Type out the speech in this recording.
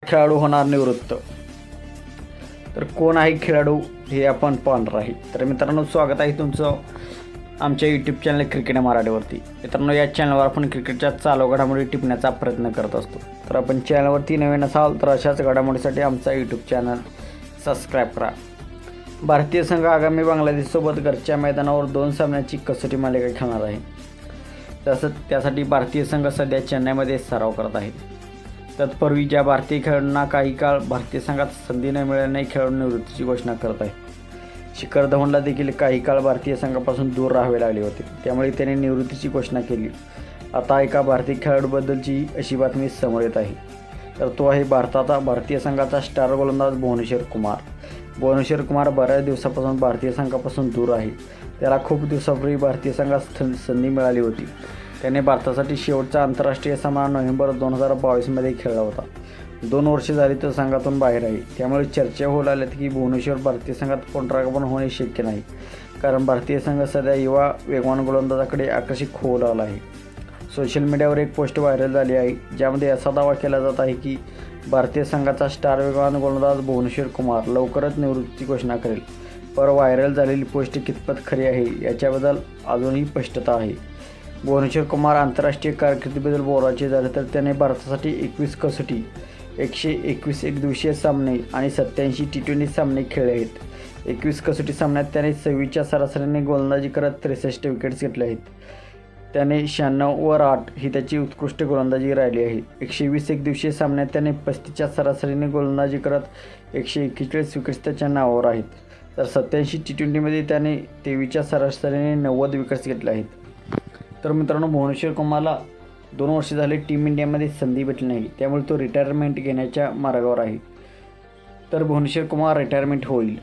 खेळाडू होणार निवृत्त. तर कोण आहे खेळाडू हे आपण पाहणार आहे. तर मित्रांनो, स्वागत आहे तुमचं आमच्या यूट्यूब चॅनल क्रिकेट मराठीवरती. मित्रांनो, या चॅनलवर आपण क्रिकेटच्या चालू घडामोडी टिपण्याचा प्रयत्न करत असतो. तर आपण चॅनलवरती नवीन असाल तर अशाच घडामोडीसाठी आमचा यूट्यूब चॅनल सबस्क्राईब करा. भारतीय संघ आगामी बांगलादेशसोबत घरच्या मैदानावर 2 सामन्यांची कसोटी मालिका खेळणार आहे. त्यासाठी भारतीय संघ सध्या चेन्नईमध्ये सराव करत आहे. तत्पूर्वी ज्या भारतीय खेळाडूंना काही काळ भारतीय संघात संधी न मिळाल्याने खेळाडू निवृत्तीची घोषणा करत आहे. शिखर धवनला देखील काही काळ भारतीय संघापासून दूर राहावे लागले होते, त्यामुळे त्याने निवृत्तीची घोषणा केली. आता एका भारतीय खेळाडूबद्दलची अशी बातमी समोर येत आहे. तर तो आहे भारतीय संघाचा स्टार गोलंदाज भुवनेश्वर कुमार. भुवनेश्वर कुमार बऱ्याच दिवसापासून भारतीय संघापासून दूर आहे. त्याला खूप दिवसापूर्वी भारतीय संघात संधी मिळाली होती. त्याने भारतासाठी शेवटचा आंतरराष्ट्रीय सामना नोव्हेंबर 2022मध्ये खेळला होता. 2 वर्षे झाली तो संघातून बाहेर आहे. त्यामुळे चर्चा होऊ लागल्यात की भुवनेश्वर भारतीय संघात पुनरागमन होणे शक्य नाही, कारण भारतीय संघ सध्या युवा वेगवान गोलंदाजाकडे आकर्षित होऊ लागला आहे. सोशल मीडियावर एक पोस्ट व्हायरल झाली आहे, ज्यामध्ये असा दावा केला जात आहे की भारतीय संघाचा स्टार वेगवान गोलंदाज भुवनेश्वर कुमार लवकरच निवृत्तीची घोषणा करेल. पर व्हायरल झालेली पोस्ट कितपत खरी आहे याच्याबद्दल अजूनही स्पष्टता आहे. भुवनेश्वर कुमार आंतरराष्ट्रीय कारकिर्दीबद्दल बोलायचे झाले तर त्याने भारतासाठी 21 कसोटी, 121 एकदिवसीय सामने आणि 87 T20 सामने खेळले आहेत. 21 कसोटी सामन्यात त्याने 26च्या सरासरीने गोलंदाजी करत 63 विकेट्स घेतल्या आहेत. त्याने 96 वर 8 ही त्याची उत्कृष्ट गोलंदाजी राहिली आहे. 120 एकदिवसीय सामन्यात त्याने 35च्या सरासरीने गोलंदाजी करत 141 विकेट्स त्याच्या नावावर आहेत. तर 87 T20मध्ये त्याने 23च्या सरासरीने 90 विकेट्स घेतल्या आहेत. तर मित्रांनो, भुवनेश्वर कुमारला 2 वर्षे झाले टीम इंडियामध्ये संधी भेटली नाही, त्यामुळे तो रिटायरमेंट घेण्याच्या मार्गावर आहे. तर भुवनेश्वर कुमार रिटायरमेंट होईल.